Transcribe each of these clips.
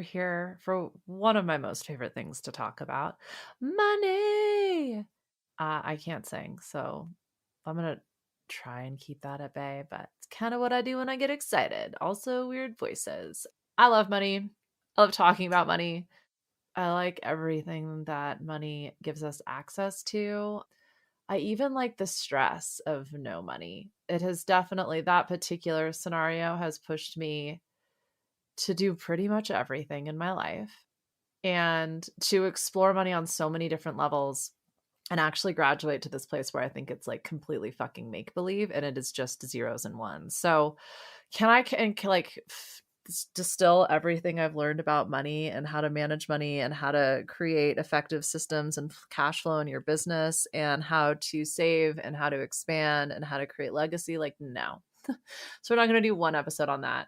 here for one of my most favorite things to talk about, money. I can't sing, so I'm going to try and keep that at bay, but it's kind of what I do when I get excited. Also, weird voices. I love money. I love talking about money. I like everything that money gives us access to. I even like the stress of no money. It has definitely, that particular scenario has pushed me to do pretty much everything in my life and to explore money on so many different levels and actually graduate to this place where I think it's like completely fucking make believe and it is just zeros and ones. So, distill everything I've learned about money and how to manage money and how to create effective systems and cash flow in your business and how to save and how to expand and how to create legacy? Like, no. So, we're not going to do one episode on that.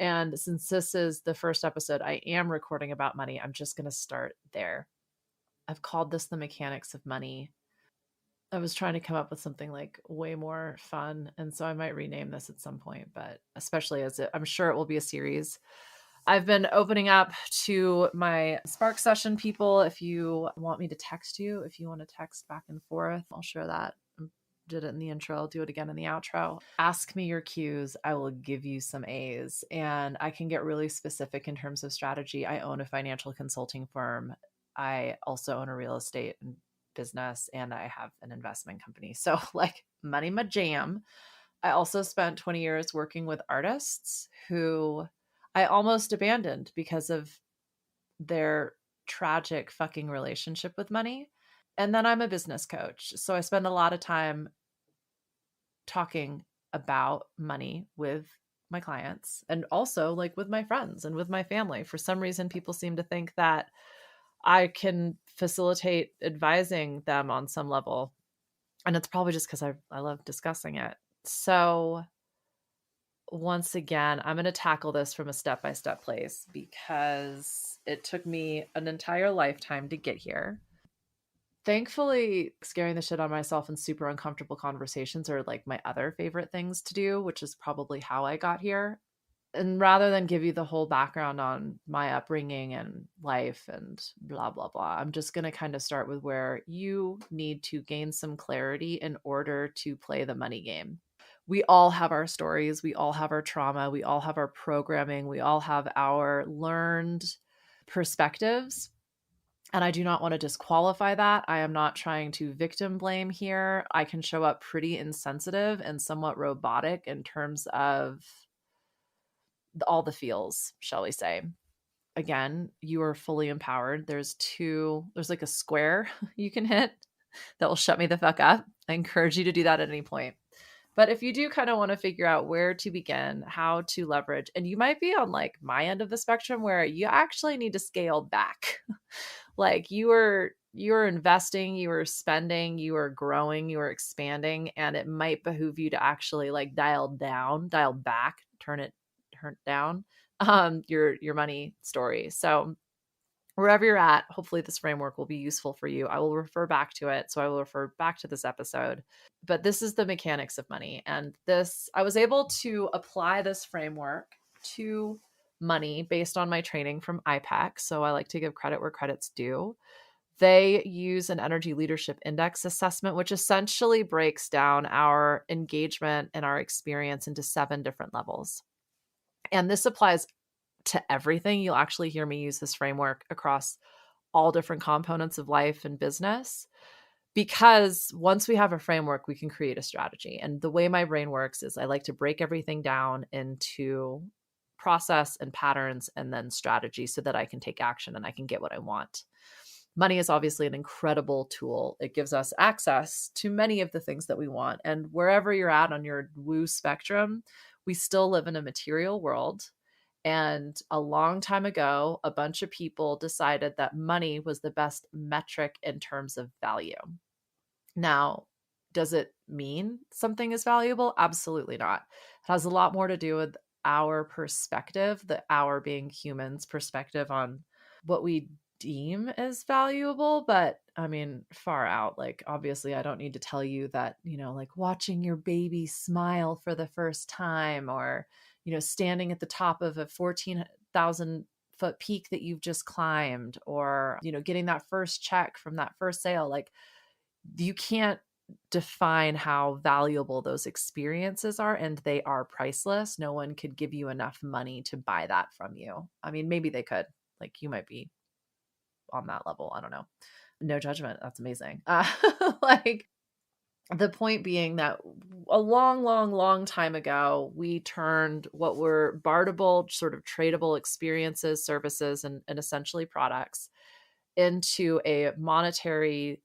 And since this is the first episode I am recording about money, I'm just going to start there. I've called this the mechanics of money. I was trying to come up with something like way more fun. And so I might rename this at some point, but especially I'm sure it will be a series. I've been opening up to my Spark session people. If you want me to text you, if you want to text back and forth, I'll share that. Did it in the intro. I'll do it again in the outro. Ask me your cues. I will give you some A's. And I can get really specific in terms of strategy. I own a financial consulting firm. I also own a real estate business and I have an investment company. So like money, my jam. I also spent 20 years working with artists who I almost abandoned because of their tragic fucking relationship with money. And then I'm a business coach. So I spend a lot of time talking about money with my clients and also like with my friends and with my family. For some reason, people seem to think that I can facilitate advising them on some level. And it's probably just because I love discussing it. So once again, I'm going to tackle this from a step-by-step place because it took me an entire lifetime to get here. Thankfully, scaring the shit out of myself in super uncomfortable conversations are like my other favorite things to do, which is probably how I got here. And rather than give you the whole background on my upbringing and life and blah, blah, blah, I'm just going to kind of start with where you need to gain some clarity in order to play the money game. We all have our stories. We all have our trauma. We all have our programming. We all have our learned perspectives. And I do not want to disqualify that. I am not trying to victim blame here. I can show up pretty insensitive and somewhat robotic in terms of all the feels, shall we say. Again, you are fully empowered. There's like a square you can hit that will shut me the fuck up. I encourage you to do that at any point. But if you do kind of want to figure out where to begin, how to leverage, and you might be on like my end of the spectrum where you actually need to scale back. Like you are investing, you are spending, you are growing, you are expanding, and it might behoove you to actually like dial back, turn it down your money story. So wherever you're at, hopefully this framework will be useful for you. I will refer back to it. So I will refer back to this episode. But this is the mechanics of money. And I was able to apply this framework to money based on my training from IPEC. So I like to give credit where credit's due. They use an energy leadership index assessment, which essentially breaks down our engagement and our experience into 7 different levels. And this applies to everything. You'll actually hear me use this framework across all different components of life and business, because once we have a framework, we can create a strategy. And the way my brain works is I like to break everything down into process and patterns and then strategy so that I can take action and I can get what I want. Money is obviously an incredible tool. It gives us access to many of the things that we want. And wherever you're at on your woo spectrum, we still live in a material world. And a long time ago, a bunch of people decided that money was the best metric in terms of value. Now, does it mean something is valuable? Absolutely not. It has a lot more to do with our perspective, the our being humans' perspective on what we deem as valuable. But I mean, far out. Like, obviously, I don't need to tell you that, like watching your baby smile for the first time or, standing at the top of a 14,000 10,000-foot peak that you've just climbed, or, getting that first check from that first sale. Like, you can't define how valuable those experiences are, and they are priceless. No one could give you enough money to buy that from you. I mean, maybe they could. Like, you might be on that level. I don't know. No judgment. That's amazing. Like, the point being that a long, long, long time ago, we turned what were barterable, sort of tradable experiences, services, and essentially products into a monetary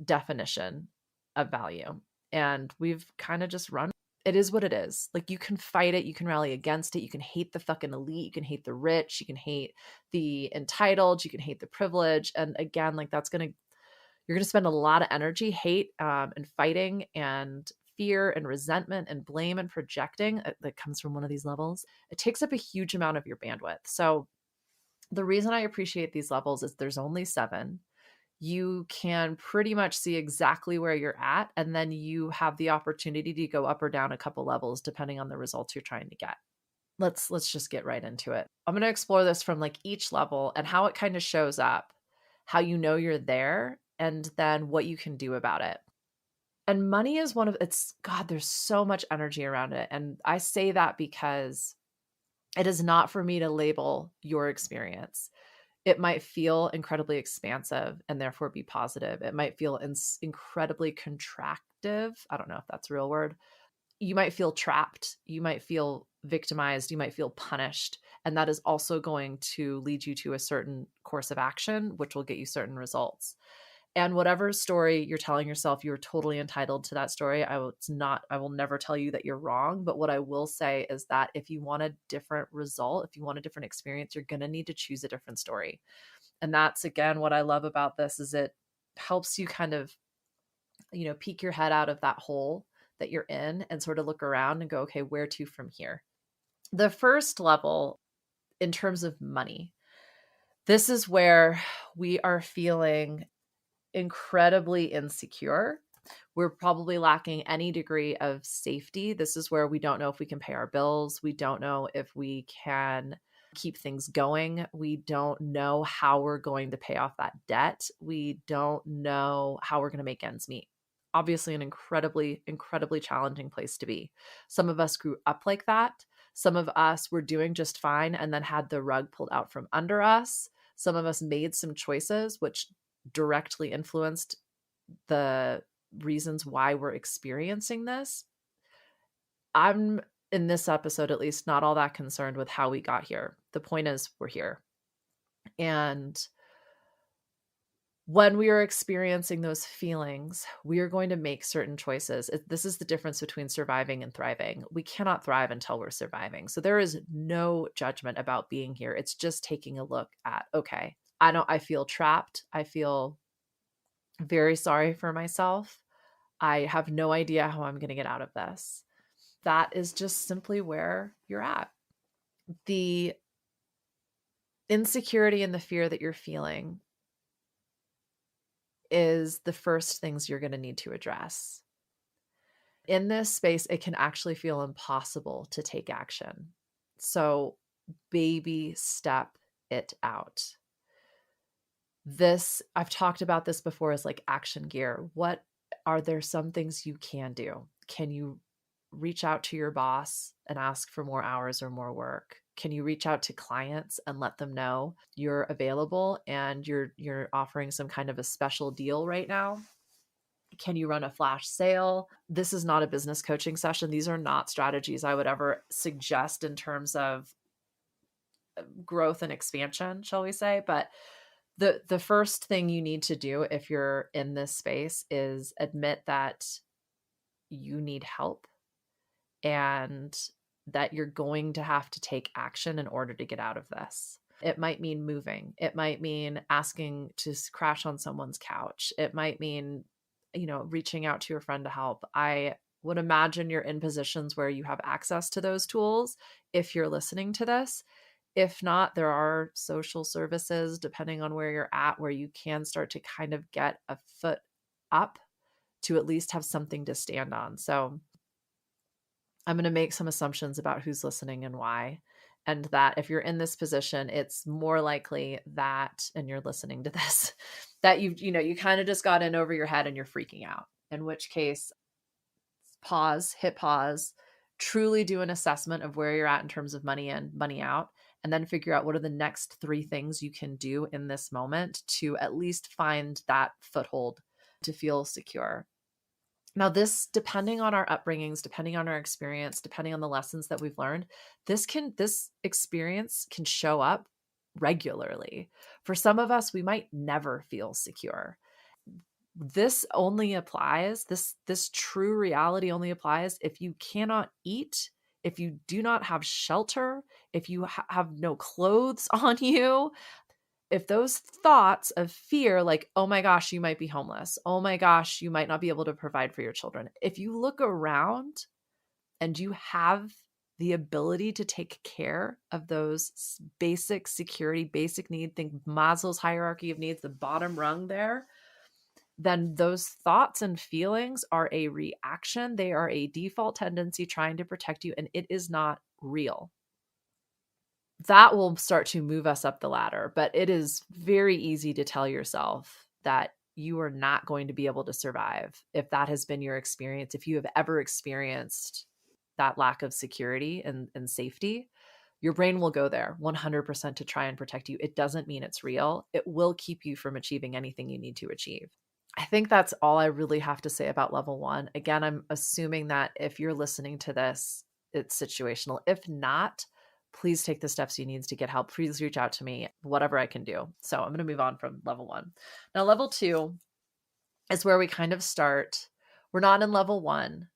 definition of value. And we've kind of just run. It is what it is. Like, you can fight it, you can rally against it, you can hate the fucking elite, you can hate the rich, you can hate the entitled, you can hate the privilege. And again, like, you're going to spend a lot of energy, hate, and fighting, and fear and resentment and blame and projecting that comes from one of these levels. It takes up a huge amount of your bandwidth. So the reason I appreciate these levels is there's only 7. You can pretty much see exactly where you're at, and then you have the opportunity to go up or down a couple levels depending on the results you're trying to get. Let's just get right into it. I'm going to explore this from like each level and how it kind of shows up, how you know you're there, and then what you can do about it. And money is God, there's so much energy around it. And I say that because it is not for me to label your experience. It might feel incredibly expansive and therefore be positive. It might feel incredibly contractive. I don't know if that's a real word. You might feel trapped. You might feel victimized. You might feel punished. And that is also going to lead you to a certain course of action, which will get you certain results. And whatever story you're telling yourself, you're totally entitled to that story. I will never tell you that you're wrong. But what I will say is that if you want a different result, if you want a different experience, you're going to need to choose a different story. And that's, again, what I love about this is it helps you kind of, peek your head out of that hole that you're in and sort of look around and go, okay, where to from here? The first level, in terms of money, this is where we are feeling incredibly insecure. We're probably lacking any degree of safety. This is where we don't know if we can pay our bills. We don't know if we can keep things going. We don't know how we're going to pay off that debt. We don't know how we're going to make ends meet. Obviously, an incredibly, incredibly challenging place to be. Some of us grew up like that. Some of us were doing just fine and then had the rug pulled out from under us. Some of us made some choices which directly influenced the reasons why we're experiencing this. I'm, in this episode at least, not all that concerned with how we got here. The point is, we're here. And when we are experiencing those feelings, we are going to make certain choices. This is the difference between surviving and thriving. We cannot thrive until we're surviving. So there is no judgment about being here. It's just taking a look at, okay, I feel trapped. I feel very sorry for myself. I have no idea how I'm going to get out of this. That is just simply where you're at. The insecurity and the fear that you're feeling is the first things you're going to need to address. In this space, it can actually feel impossible to take action. So baby step it out. I've talked about this before as like action gear. Are there some things you can do? Can you reach out to your boss and ask for more hours or more work? Can you reach out to clients and let them know you're available and you're offering some kind of a special deal right now? Can you run a flash sale? This is not a business coaching session. These are not strategies I would ever suggest in terms of growth and expansion, shall we say. But the first thing you need to do if you're in this space is admit that you need help and that you're going to have to take action in order to get out of this. It might mean moving. It might mean asking to crash on someone's couch. It might mean, reaching out to your friend to help. I would imagine you're in positions where you have access to those tools if you're listening to this. If not, there are social services, depending on where you're at, where you can start to kind of get a foot up to at least have something to stand on. So I'm going to make some assumptions about who's listening and why. And that if you're in this position, it's more likely that, and you're listening to this, that you kind of just got in over your head and you're freaking out. In which case, pause, hit pause, truly do an assessment of where you're at in terms of money in, money out, and then figure out what are the next 3 things you can do in this moment to at least find that foothold to feel secure. Now, this, depending on our upbringings, depending on our experience, depending on the lessons that we've learned, this experience can show up regularly. For some of us, we might never feel secure. This only applies, this true reality only applies if you cannot eat, if you do not have shelter, if you have no clothes on you, if those thoughts of fear, like, oh my gosh, you might be homeless, oh my gosh, you might not be able to provide for your children, if you look around and you have the ability to take care of those basic security, basic need, think Maslow's hierarchy of needs, the bottom rung there, then those thoughts and feelings are a reaction. They are a default tendency trying to protect you, and it is not real. That will start to move us up the ladder, but it is very easy to tell yourself that you are not going to be able to survive if that has been your experience. If you have ever experienced that lack of security and safety, your brain will go there 100% to try and protect you. It doesn't mean it's real. It will keep you from achieving anything you need to achieve. I think that's all I really have to say about level 1. Again, I'm assuming that if you're listening to this, it's situational. If not, please take the steps you need to get help. Please reach out to me, whatever I can do. So I'm going to move on from level 1. Now, level 2 is where we kind of start. We're not in level 1.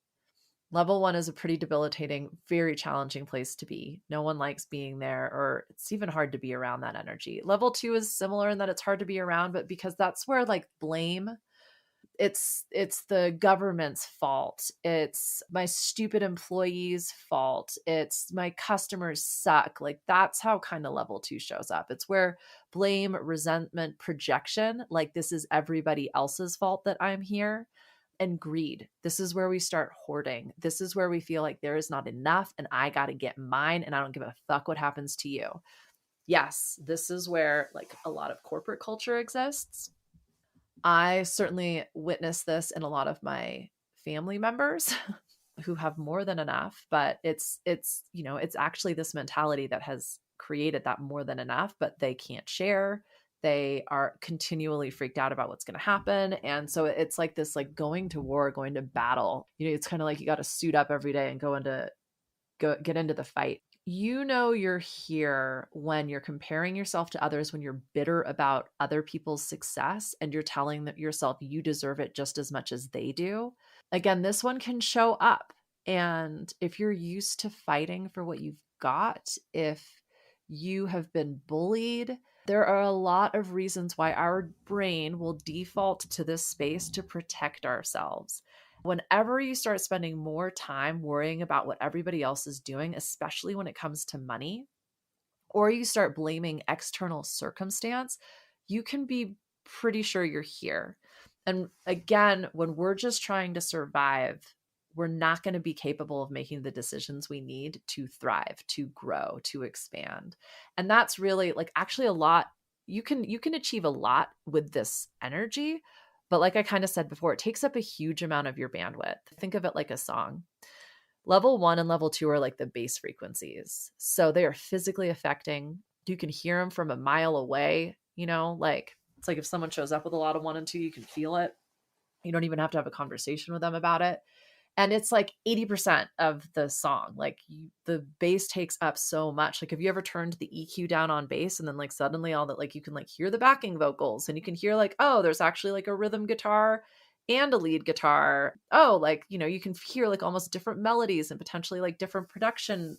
Level 1 is a pretty debilitating, very challenging place to be. No one likes being there, or it's even hard to be around that energy. Level 2 is similar in that it's hard to be around, but because that's where like blame, it's the government's fault, it's my stupid employees' fault, it's my customers suck, like that's how kind of level 2 shows up. It's where blame, resentment, projection, like this is everybody else's fault that I'm here, and greed. This is where we start hoarding. This is where we feel like there is not enough and I got to get mine and I don't give a fuck what happens to you. Yes, this is where like a lot of corporate culture exists. I certainly witnessed this in a lot of my family members who have more than enough, but it's it's actually this mentality that has created that more than enough, but they can't share. They are continually freaked out about what's going to happen, and so it's like this like going to war, going to battle. It's kind of like you got to suit up every day and get into the fight. You're here when you're comparing yourself to others, when you're bitter about other people's success and you're telling yourself you deserve it just as much as they do. Again, this one can show up. And if you're used to fighting for what you've got, if you have been bullied, there are a lot of reasons why our brain will default to this space to protect ourselves. Whenever you start spending more time worrying about what everybody else is doing, especially when it comes to money, or you start blaming external circumstance, you can be pretty sure you're here. And again, when we're just trying to survive, we're not going to be capable of making the decisions we need to thrive, to grow, to expand. And that's really like actually a lot. You can achieve a lot with this energy. But like I kind of said before, it takes up a huge amount of your bandwidth. Think of it like a song. Level 1 and level 2 are like the bass frequencies. So they are physically affecting. You can hear them from a mile away, like it's like if someone shows up with a lot of 1 and 2, you can feel it. You don't even have to have a conversation with them about it. And it's like 80% of the song. Like the bass takes up so much. Like, have you ever turned the EQ down on bass and then like suddenly all that, like you can like hear the backing vocals and you can hear like, oh, there's actually like a rhythm guitar and a lead guitar. Oh, like, you can hear like almost different melodies and potentially like different production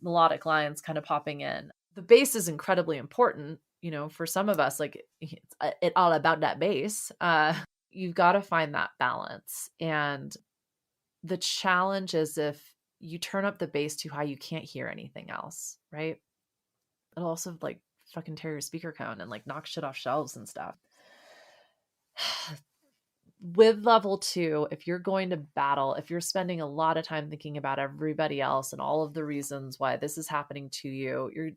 melodic lines kind of popping in. The bass is incredibly important, for some of us, like it's all about that bass. You've got to find that balance. And the challenge is if you turn up the bass too high, you can't hear anything else, right? It'll also like fucking tear your speaker cone and like knock shit off shelves and stuff. With level 2, if you're going to battle, if you're spending a lot of time thinking about everybody else and all of the reasons why this is happening to you,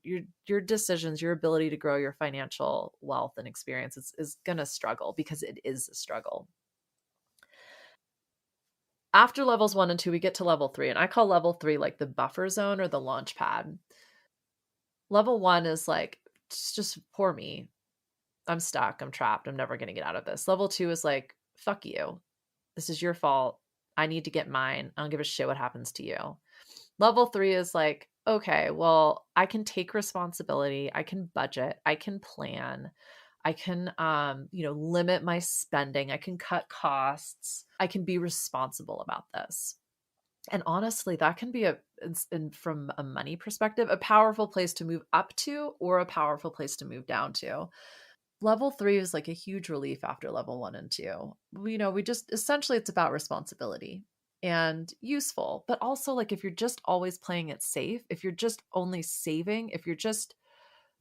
your decisions, your ability to grow your financial wealth and experience is going to struggle, because it is a struggle. After levels 1 and 2, we get to level 3, and I call level 3 like the buffer zone or the launch pad. Level 1 is like, it's just poor me. I'm stuck. I'm trapped. I'm never going to get out of this. Level 2 is like, fuck you. This is your fault. I need to get mine. I don't give a shit what happens to you. Level 3 is like, okay, well, I can take responsibility. I can budget. I can plan. I can, limit my spending. I can cut costs. I can be responsible about this. And honestly, that can be from a money perspective, a powerful place to move up to, or a powerful place to move down to. Level 3 is like a huge relief after level 1 and 2. We just essentially, it's about responsibility and useful, but also like if you're just always playing it safe, if you're just only saving, if you're just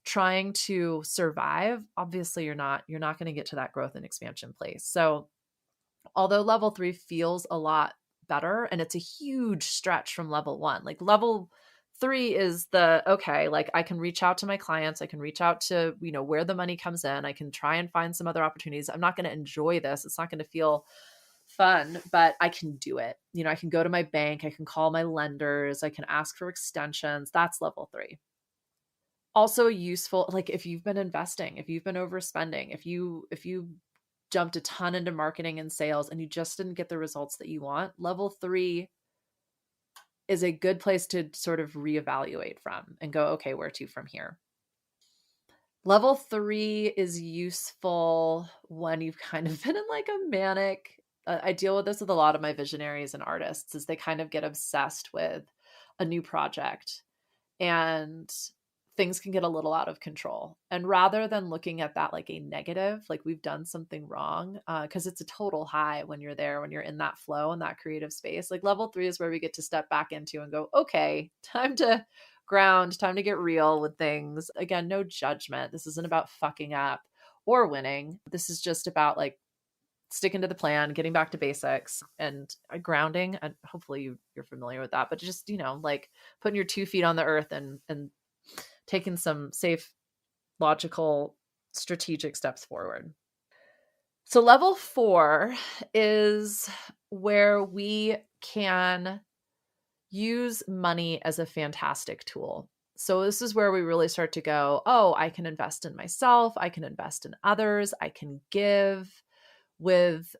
trying to survive, obviously you're not going to get to that growth and expansion place. So although level 3 feels a lot better, and it's a huge stretch from level 1, like level 3 is the, okay, like I can reach out to my clients, I can reach out to, where the money comes in, I can try and find some other opportunities. I'm not going to enjoy this, it's not going to feel fun, but I can do it. I can go to my bank, I can call my lenders, I can ask for extensions. That's level 3. Also useful, like if you've been investing, if you've been overspending, if you jumped a ton into marketing and sales and you just didn't get the results that you want, level 3 is a good place to sort of reevaluate from and go, okay, where to from here? Level 3 is useful when you've kind of been in like a manic. I deal with this with a lot of my visionaries and artists, is they kind of get obsessed with a new project and things can get a little out of control. And rather than looking at that like a negative, like we've done something wrong, because it's a total high when you're there, when you're in that flow and that creative space. Like level 3 is where we get to step back into and go, okay, time to ground, time to get real with things. Again, no judgment. This isn't about fucking up or winning. This is just about like sticking to the plan, getting back to basics, and grounding. And hopefully you're familiar with that, but just, like putting your 2 feet on the earth and taking some safe, logical, strategic steps forward. So level 4 is where we can use money as a fantastic tool. So this is where we really start to go, oh, I can invest in myself, I can invest in others, I can give. With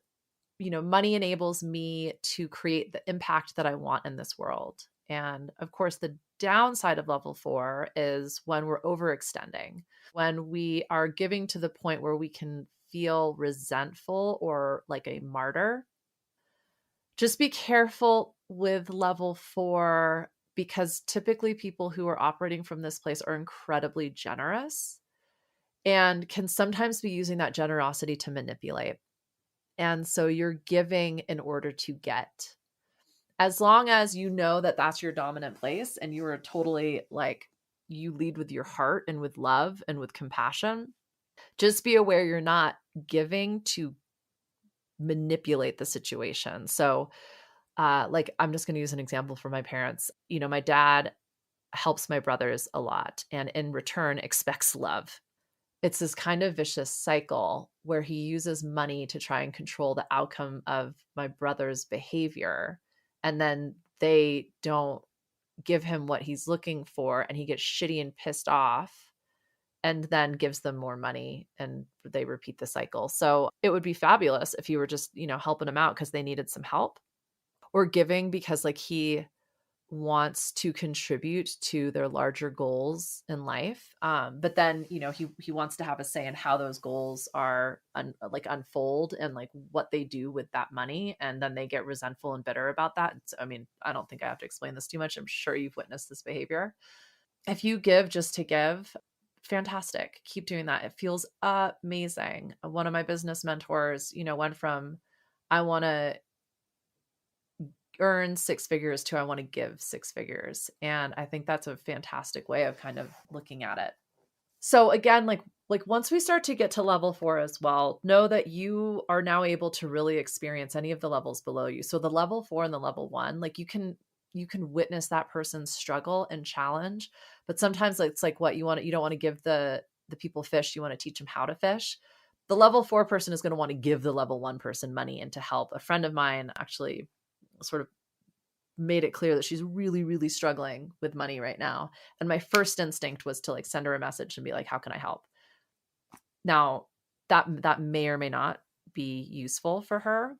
money enables me to create the impact that I want in this world. And of course, the downside of level 4 is when we're overextending, when we are giving to the point where we can feel resentful or like a martyr. Just be careful with level 4, because typically people who are operating from this place are incredibly generous and can sometimes be using that generosity to manipulate. And so you're giving in order to get. As long as you know that that's your dominant place and you are totally like, you lead with your heart and with love and with compassion, just be aware you're not giving to manipulate the situation. So, like, I'm just going to use an example for my parents. My dad helps my brothers a lot and in return expects love. It's this kind of vicious cycle where he uses money to try and control the outcome of my brother's behavior. And then they don't give him what he's looking for, and he gets shitty and pissed off and then gives them more money, and they repeat the cycle. So it would be fabulous if you were just, helping them out because they needed some help, or giving because like he wants to contribute to their larger goals in life. But then, he wants to have a say in how those goals are unfold and like what they do with that money. And then they get resentful and bitter about that. I mean, I don't think I have to explain this too much. I'm sure you've witnessed this behavior. If you give just to give, fantastic. Keep doing that. It feels amazing. One of my business mentors, went from, I want to earn 6 figures to I want to give 6 figures. And I think that's a fantastic way of kind of looking at it. So again, like once we start to get to level 4 as well, know that you are now able to really experience any of the levels below you. So the level 4 and the level 1, like you can witness that person's struggle and challenge, but sometimes it's like what you don't want to give the people fish, you want to teach them how to fish. The level 4 person is going to want to give the level 1 person money and to help. A friend of mine actually sort of made it clear that she's really, really struggling with money right now. And my first instinct was to like send her a message and be like, how can I help? Now, that may or may not be useful for her.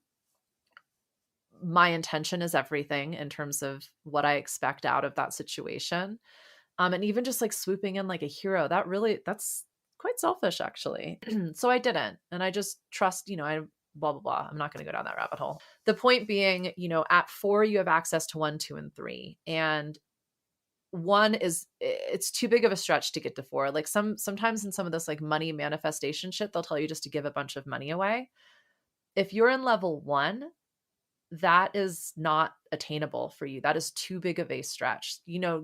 My intention is everything in terms of what I expect out of that situation. And even just like swooping in like a hero, that's quite selfish actually. So I didn't. And I just trust, I blah, blah, blah. I'm not going to go down that rabbit hole. The point being, at 4, you have access to 1, 2, and 3. And 1 it's too big of a stretch to get to 4. Like sometimes in some of this like money manifestation shit, they'll tell you just to give a bunch of money away. If you're in level 1, that is not attainable for you. That is too big of a stretch.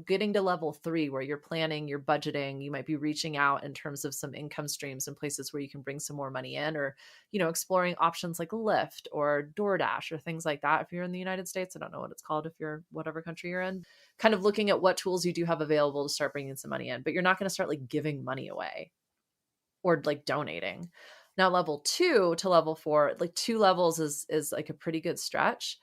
Getting to level 3 where you're planning, you're budgeting, you might be reaching out in terms of some income streams and places where you can bring some more money in, or, exploring options like Lyft or DoorDash or things like that. If you're in the United States, I don't know what it's called if you're whatever country you're in, kind of looking at what tools you do have available to start bringing some money in, but you're not going to start like giving money away or like donating. Now, level 2 to level 4, like 2 levels is like a pretty good stretch.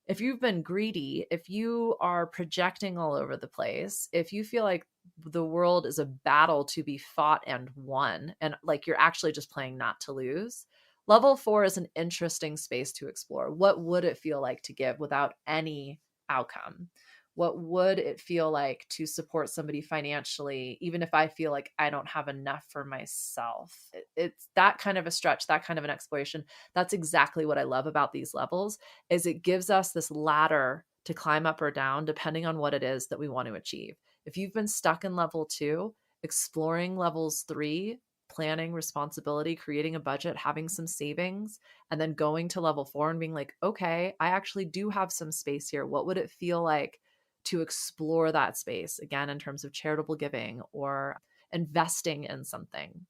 If you've been greedy, if you are projecting all over the place, if you feel like the world is a battle to be fought and won, and like you're actually just playing not to lose, level 4 is an interesting space to explore. What would it feel like to give without any outcome? What would it feel like to support somebody financially, even if I feel like I don't have enough for myself? It's that kind of a stretch, that kind of an exploration. That's exactly what I love about these levels, is it gives us this ladder to climb up or down depending on what it is that we want to achieve. If you've been stuck in level 2, exploring levels 3, planning, responsibility, creating a budget, having some savings, and then going to level 4 and being like, okay, I actually do have some space here. What would it feel like to explore that space again in terms of charitable giving or investing in something?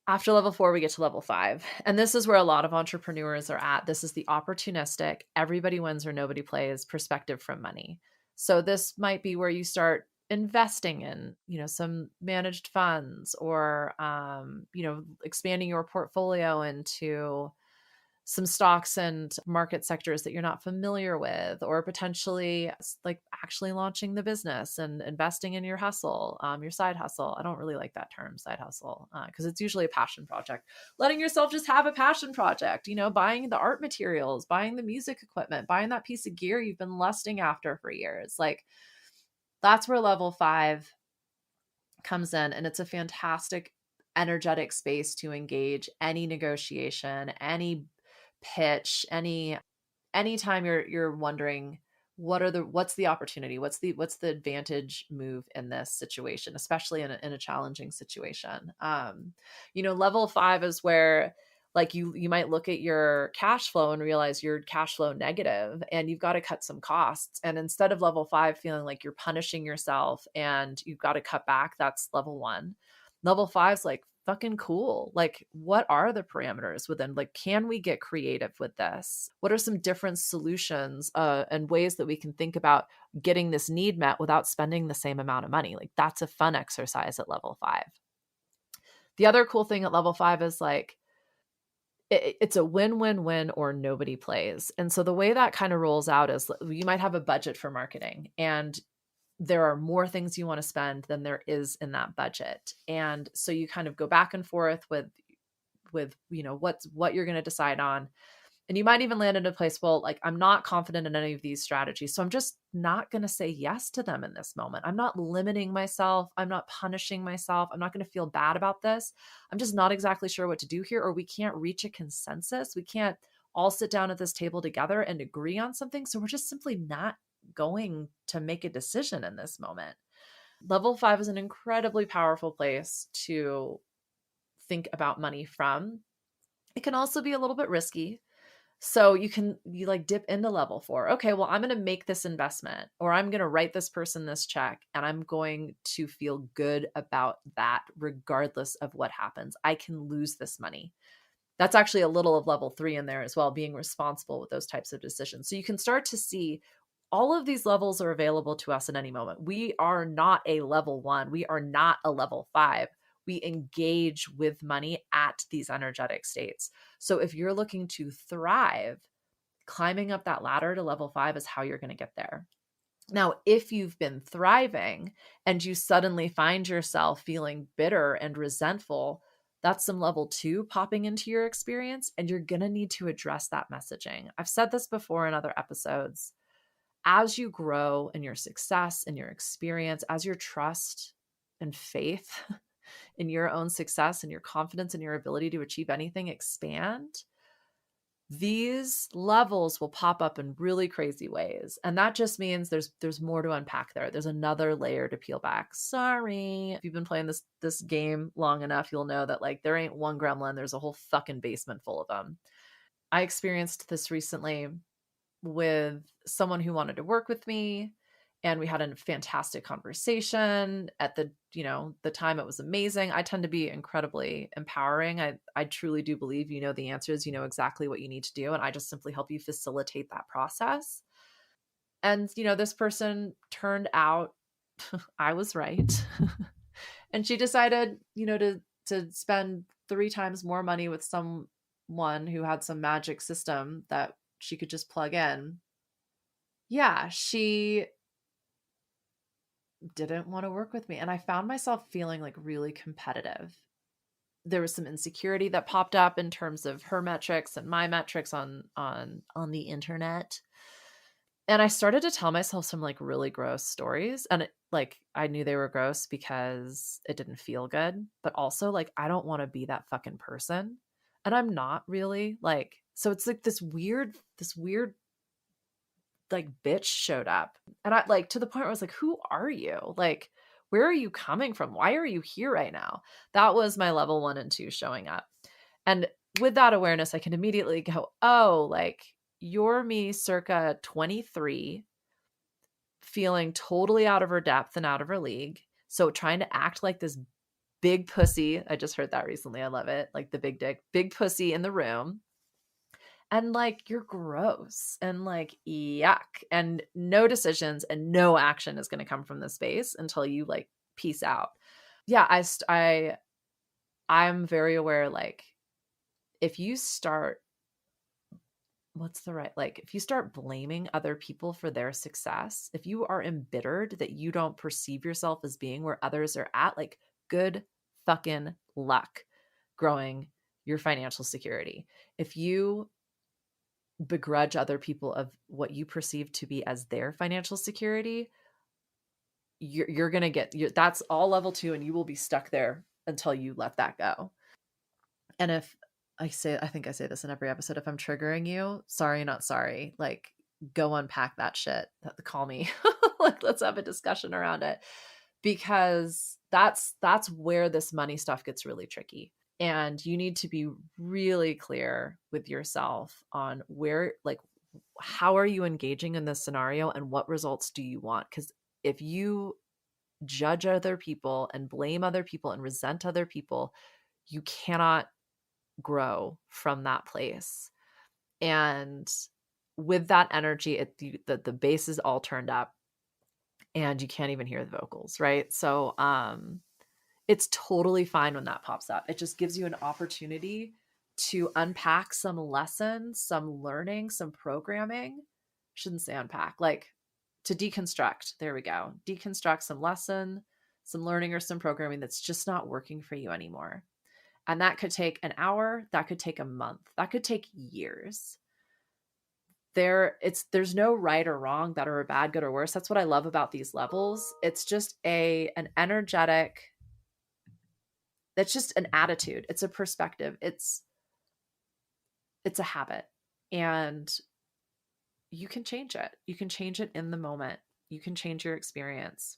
After level 4, we get to level 5. And this is where a lot of entrepreneurs are at. This is the opportunistic, everybody wins or nobody plays perspective from money. So this might be where you start investing in, some managed funds, or, expanding your portfolio into some stocks and market sectors that you're not familiar with, or potentially like actually launching the business and investing in your hustle, your side hustle. I don't really like that term, side hustle, because it's usually a passion project. Letting yourself just have a passion project, buying the art materials, buying the music equipment, buying that piece of gear you've been lusting after for years. Like that's where level 5 comes in. And it's a fantastic energetic space to engage any negotiation, any pitch, anytime you're wondering what's the opportunity, what's the advantage move in this situation, especially in a challenging situation. Level 5 is where like you might look at your cash flow and realize you're cash flow negative and you've got to cut some costs, and instead of level 5 feeling like you're punishing yourself and you've got to cut back, that's level 1. Level 5 is like, fucking cool. Like, what are the parameters within? Like, can we get creative with this? What are some different solutions and ways that we can think about getting this need met without spending the same amount of money? Like, that's a fun exercise at level 5. The other cool thing at level 5 is like, it's a win-win-win or nobody plays. And so the way that kind of rolls out is you might have a budget for marketing, and there are more things you want to spend than there is in that budget. And so you kind of go back and forth with what you're going to decide on. And you might even land in a place, well, like, I'm not confident in any of these strategies, so I'm just not going to say yes to them in this moment. I'm not limiting myself. I'm not punishing myself. I'm not going to feel bad about this. I'm just not exactly sure what to do here, or we can't reach a consensus. We can't all sit down at this table together and agree on something. So we're just simply not going to make a decision in this moment. Level 5 is an incredibly powerful place to think about money from. It can also be a little bit risky. So you like dip into level 4. Okay, well, I'm going to make this investment, or I'm going to write this person this check, and I'm going to feel good about that regardless of what happens. I can lose this money. That's actually a little of level 3 in there as well, being responsible with those types of decisions. So you can start to see all of these levels are available to us at any moment. We are not a level 1. We are not a level 5. We engage with money at these energetic states. So if you're looking to thrive, climbing up that ladder to level 5 is how you're going to get there. Now, if you've been thriving and you suddenly find yourself feeling bitter and resentful, that's some level 2 popping into your experience, and you're going to need to address that messaging. I've said this before in other episodes. As you grow in your success and your experience, as your trust and faith in your own success and your confidence in your ability to achieve anything expand, these levels will pop up in really crazy ways. And that just means there's more to unpack there. There's another layer to peel back. Sorry. If you've been playing this game long enough, you'll know that like there ain't one gremlin, there's a whole fucking basement full of them. I experienced this recently with someone who wanted to work with me, and we had a fantastic conversation. At the time, it was amazing. I tend to be incredibly empowering. I truly do believe you know the answers, you know exactly what you need to do, and I just simply help you facilitate that process. And this person turned out I was right. And she decided to spend 3 times more money with someone who had some magic system that she could just plug in. Yeah, she didn't want to work with me. And I found myself feeling like really competitive. There was some insecurity that popped up in terms of her metrics and my metrics on the internet. And I started to tell myself some like really gross stories. And like I knew they were gross because it didn't feel good, but also like I don't want to be that fucking person. And I'm not really like, so it's like this weird like bitch showed up, and I like to the point where I was like, who are you? Like, where are you coming from? Why are you here right now? That was my level 1 and 2 showing up. And with that awareness, I can immediately go, oh, like you're me circa 23, feeling totally out of her depth and out of her league. So trying to act like this big pussy. I just heard that recently. I love it. Like the big dick, big pussy in the room. And like you're gross and like yuck, and no decisions and no action is going to come from this space until you like peace out. Yeah, I'm very aware, like if you start if you start blaming other people for their success, if you are embittered that you don't perceive yourself as being where others are at, like good fucking luck growing your financial security. If you begrudge other people of what you perceive to be as their financial security, you're going to that's all level 2, and you will be stuck there until you let that go. And if I think I say this in every episode, if I'm triggering you, sorry, not sorry, like go unpack that shit. Call me. Like let's have a discussion around it, because that's where this money stuff gets really tricky. And you need to be really clear with yourself on where, like, how are you engaging in this scenario and what results do you want? Because if you judge other people and blame other people and resent other people, you cannot grow from that place. And with that energy, the bass is all turned up and you can't even hear the vocals, right? So it's totally fine when that pops up. It just gives you an opportunity to unpack some lessons, some learning, some programming. Shouldn't say unpack, like to deconstruct. There we go. Deconstruct some lesson, some learning, or some programming that's just not working for you anymore. And that could take an hour, that could take a month, that could take years. There's no right or wrong, better or bad, good or worse. That's what I love about these levels. It's just an energetic, that's just an attitude. It's a perspective. It's a habit, and you can change it. You can change it in the moment. You can change your experience.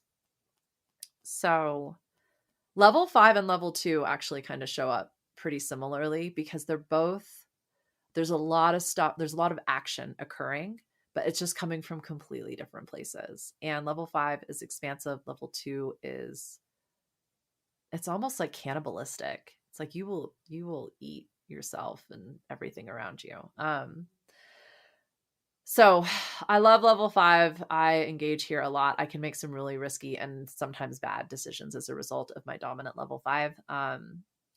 So level 5 and level 2 actually kind of show up pretty similarly, because they're both There's a lot of stuff, there's a lot of action occurring, but it's just coming from completely different places. And level 5 is expansive. Level 2 is, it's almost like cannibalistic. It's like you will eat yourself and everything around you. So I love level 5. I engage here a lot. I can make some really risky and sometimes bad decisions as a result of my dominant level 5.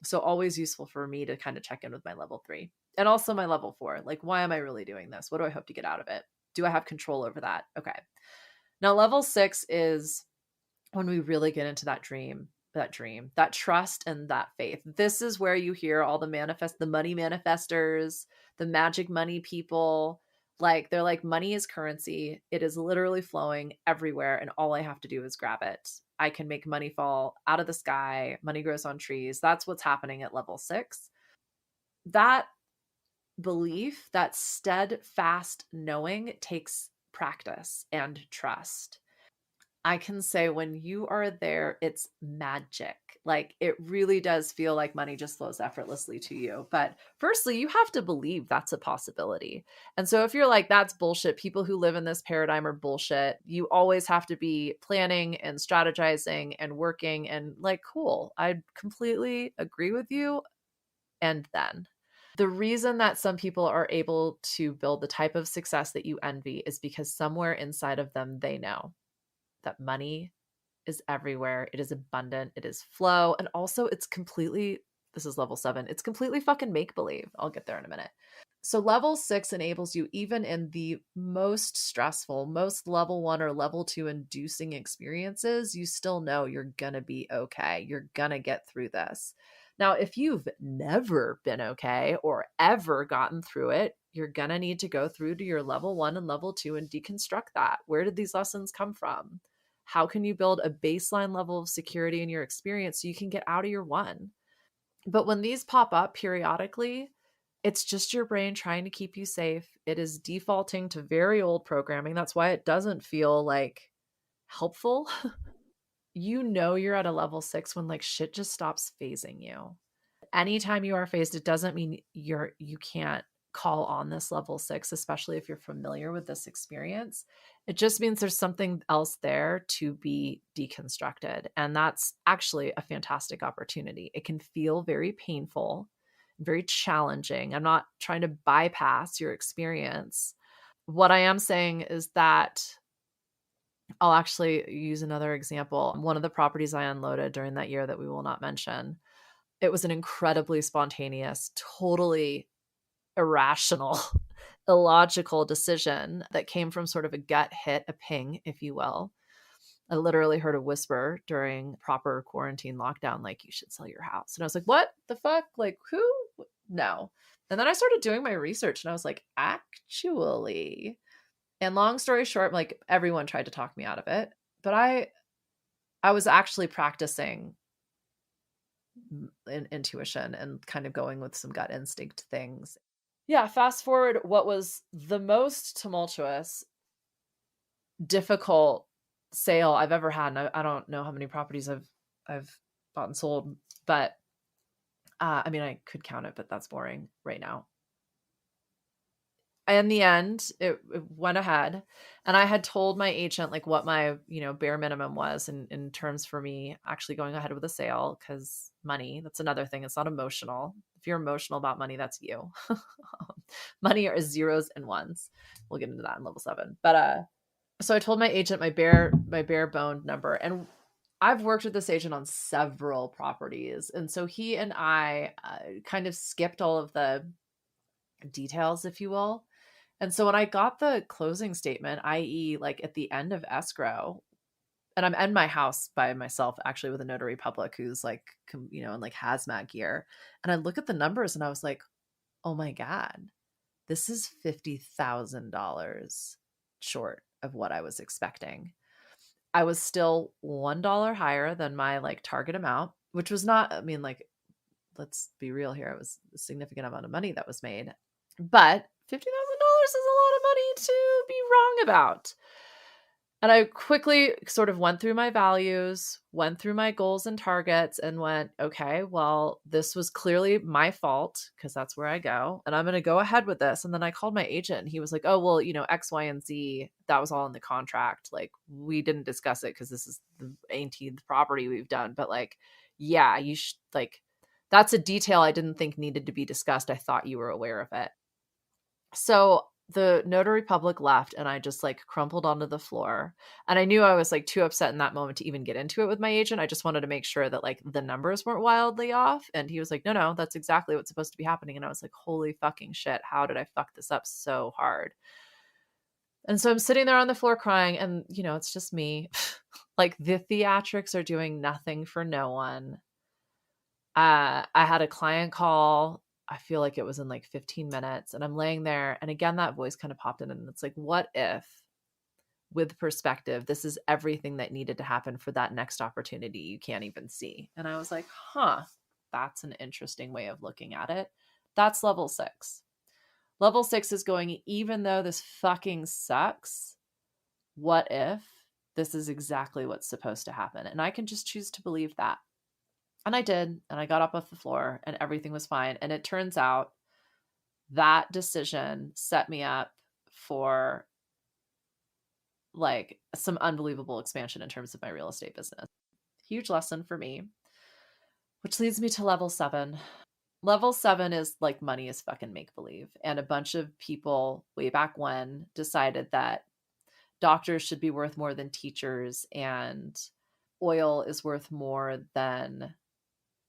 So always useful for me to kind of check in with my level 3 and also my level 4. Like, why am I really doing this? What do I hope to get out of it? Do I have control over that? Okay. Now, level 6 is when we really get into that dream, that trust and that faith. This is where you hear all the money manifestors, the magic money people. Like, they're like, money is currency. It is literally flowing everywhere. And all I have to do is grab it. I can make money fall out of the sky. Money grows on trees. That's what's happening at level 6. That belief, that steadfast knowing takes practice and trust. I can say when you are there, it's magic. Like, it really does feel like money just flows effortlessly to you. But firstly, you have to believe that's a possibility. And so if you're like, that's bullshit, people who live in this paradigm are bullshit, you always have to be planning and strategizing and working and like, cool, I completely agree with you. And then the reason that some people are able to build the type of success that you envy is because somewhere inside of them, they know that money is everywhere. It is abundant. It is flow. And also it's completely, this is level 7. It's completely fucking make believe. I'll get there in a minute. So level 6 enables you, even in the most stressful, most level 1 or level 2 inducing experiences, you still know you're going to be okay. You're going to get through this. Now, if you've never been okay or ever gotten through it, you're going to need to go through to your level 1 and level 2 and deconstruct that. Where did these lessons come from? How can you build a baseline level of security in your experience so you can get out of your 1? But when these pop up periodically, it's just your brain trying to keep you safe. It is defaulting to very old programming. That's why it doesn't feel like helpful. You know you're at a level 6 when like shit just stops phasing you. Anytime you are phased, it doesn't mean you can't call on this level 6, especially if you're familiar with this experience. It just means there's something else there to be deconstructed. And that's actually a fantastic opportunity. It can feel very painful, very challenging. I'm not trying to bypass your experience. What I am saying is that I'll actually use another example. One of the properties I unloaded during that year that we will not mention, it was an incredibly spontaneous, totally irrational, illogical decision that came from sort of a gut hit, a ping, if you will. I literally heard a whisper during proper quarantine lockdown, like, you should sell your house. And I was like, what the fuck? Like, who? No. And then I started doing my research and I was like, actually, and long story short, like, everyone tried to talk me out of it, but I was actually practicing intuition and kind of going with some gut instinct things. Yeah, fast forward, what was the most tumultuous, difficult sale I've ever had. And I don't know how many properties I've bought and sold, but I mean, I could count it, but that's boring right now. In the end, it went ahead, and I had told my agent like what my bare minimum was in terms for me actually going ahead with a sale, because money, that's another thing. It's not emotional. If you're emotional about money, that's you. Money are zeros and ones. We'll get into that in level 7. But so I told my agent my bare bone number, and I've worked with this agent on several properties, and so he and I kind of skipped all of the details, if you will. And so when I got the closing statement, i.e., like at the end of escrow, and I'm in my house by myself, actually, with a notary public who's like, in like hazmat gear. And I look at the numbers and I was like, oh my God, this is $50,000 short of what I was expecting. I was still $1 higher than my like target amount, which was not, I mean, like, let's be real here. It was a significant amount of money that was made, but $50,000 is a lot of money to be wrong about. And I quickly sort of went through my values, went through my goals and targets, and went, okay, well, this was clearly my fault because that's where I go. And I'm going to go ahead with this. And then I called my agent and he was like, oh, well, X, Y, and Z, that was all in the contract. Like, we didn't discuss it because this is the 18th property we've done. But like, yeah, you should, like, that's a detail I didn't think needed to be discussed. I thought you were aware of it. So the notary public left and I just like crumpled onto the floor. And I knew I was like too upset in that moment to even get into it with my agent. I just wanted to make sure that like the numbers weren't wildly off. And he was like, no, that's exactly what's supposed to be happening. And I was like, holy fucking shit. How did I fuck this up so hard? And so I'm sitting there on the floor crying and, it's just me. Like the theatrics are doing nothing for no one. I had a client call. I feel like it was in like 15 minutes and I'm laying there. And again, that voice kind of popped in and it's like, what if with perspective, this is everything that needed to happen for that next opportunity you can't even see. And I was like, that's an interesting way of looking at it. That's level 6. Level 6 is going, even though this fucking sucks, what if this is exactly what's supposed to happen? And I can just choose to believe that. And I did. And I got up off the floor and everything was fine. And it turns out that decision set me up for like some unbelievable expansion in terms of my real estate business. Huge lesson for me, which leads me to level 7. Level 7 is like money is fucking make believe. And a bunch of people way back when decided that doctors should be worth more than teachers and oil is worth more than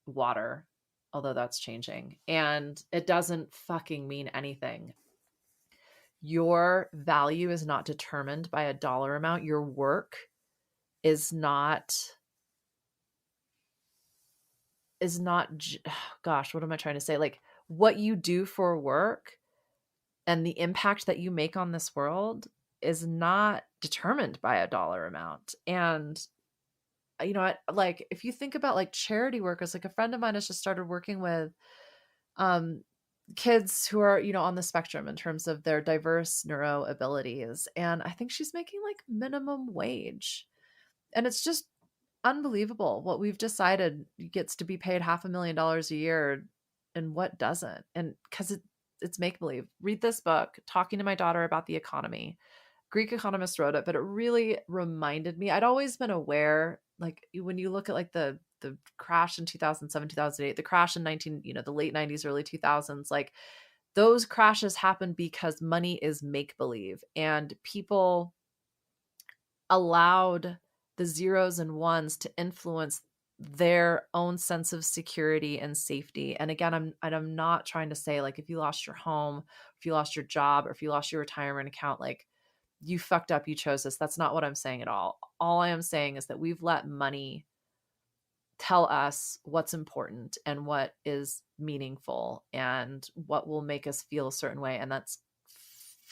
water, although that's changing. And it doesn't fucking mean anything. Your value is not determined by a dollar amount. Your work is not, gosh, what am I trying to say? Like what you do for work and the impact that you make on this world is not determined by a dollar amount. And like if you think about like charity workers, like a friend of mine has just started working with kids who are, on the spectrum in terms of their diverse neuro abilities. And I think she's making like minimum wage. And it's just unbelievable what we've decided gets to be paid $500,000 a year and what doesn't. And because it's make believe. Read this book, Talking to My Daughter About the Economy. Greek economist wrote it, but it really reminded me. I'd always been aware, like when you look at like the crash in 2007, 2008, the crash in the late 90s, early 2000s, like those crashes happen because money is make believe and people allowed the zeros and ones to influence their own sense of security and safety. And again, I'm not trying to say like if you lost your home, if you lost your job, or if you lost your retirement account, like you fucked up, you chose this. That's not what I'm saying at all. All I am saying is that we've let money tell us what's important and what is meaningful and what will make us feel a certain way. And that's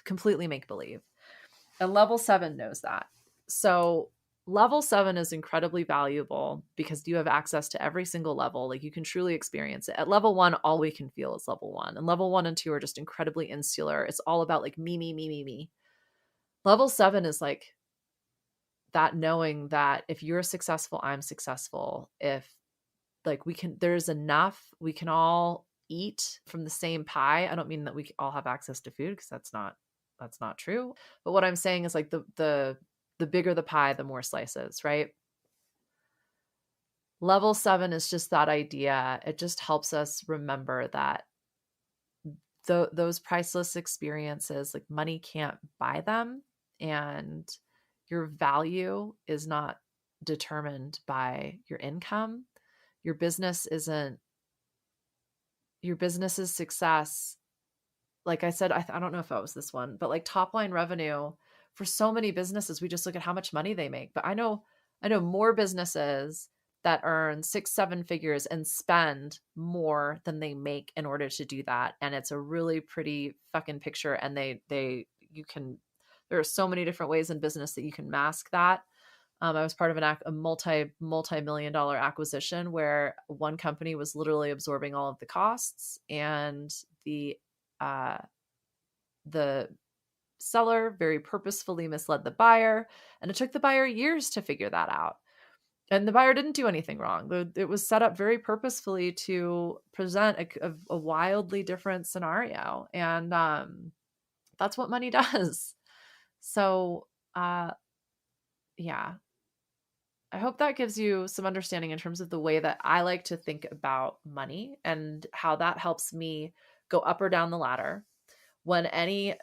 completely make believe. And level 7 knows that. So level 7 is incredibly valuable because you have access to every single level. Like you can truly experience it. At level 1, all we can feel is level 1. And level 1 and 2 are just incredibly insular. It's all about like me, me, me, me, me. Level 7 is like that knowing that if you're successful, I'm successful. If like there's enough, we can all eat from the same pie. I don't mean that we all have access to food because that's not true. But what I'm saying is like the bigger the pie, the more slices, right? Level 7 is just that idea. It just helps us remember that those priceless experiences, like money can't buy them. And your value is not determined by your income. Your business's success. Like I said, I don't know if it was this one, but like top line revenue for so many businesses, we just look at how much money they make. But I know more businesses that earn 6-7 figures and spend more than they make in order to do that. And it's a really pretty fucking picture. And there are so many different ways in business that you can mask that. I was part of a multi-million dollar acquisition where one company was literally absorbing all of the costs and the seller very purposefully misled the buyer, and it took the buyer years to figure that out. And the buyer didn't do anything wrong. It was set up very purposefully to present a wildly different scenario. And that's what money does. So, yeah, I hope that gives you some understanding in terms of the way that I like to think about money and how that helps me go up or down the ladder. When any,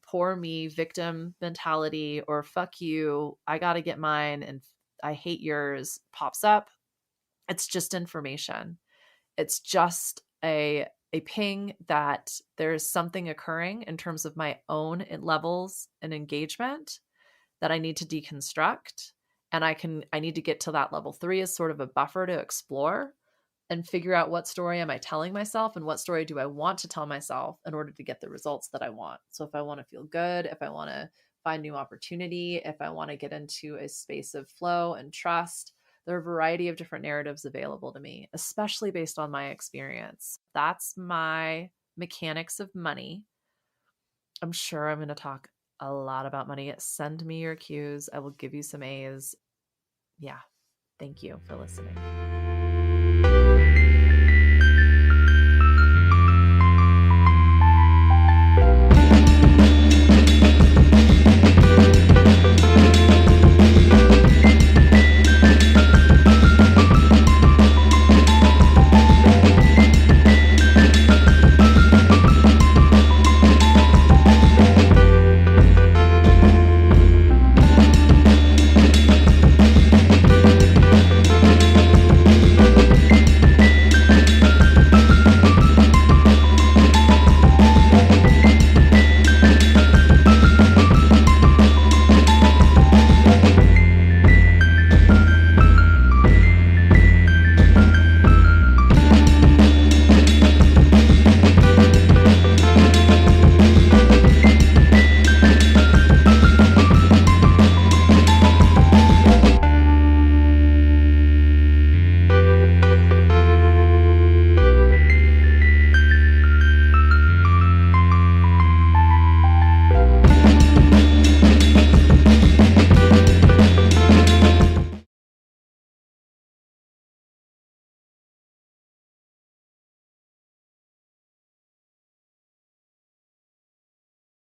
poor me victim mentality or fuck you, I got to get mine and I hate yours pops up, it's just information. It's just a ping that there's something occurring in terms of my own levels and engagement that I need to deconstruct. And I need to get to that level 3 as sort of a buffer to explore and figure out what story am I telling myself and what story do I want to tell myself in order to get the results that I want. So if I want to feel good, if I want to find new opportunity, if I want to get into a space of flow and trust, there are a variety of different narratives available to me, especially based on my experience. That's my mechanics of money. I'm sure I'm going to talk a lot about money. Send me your cues. I will give you some A's. Yeah. Thank you for listening.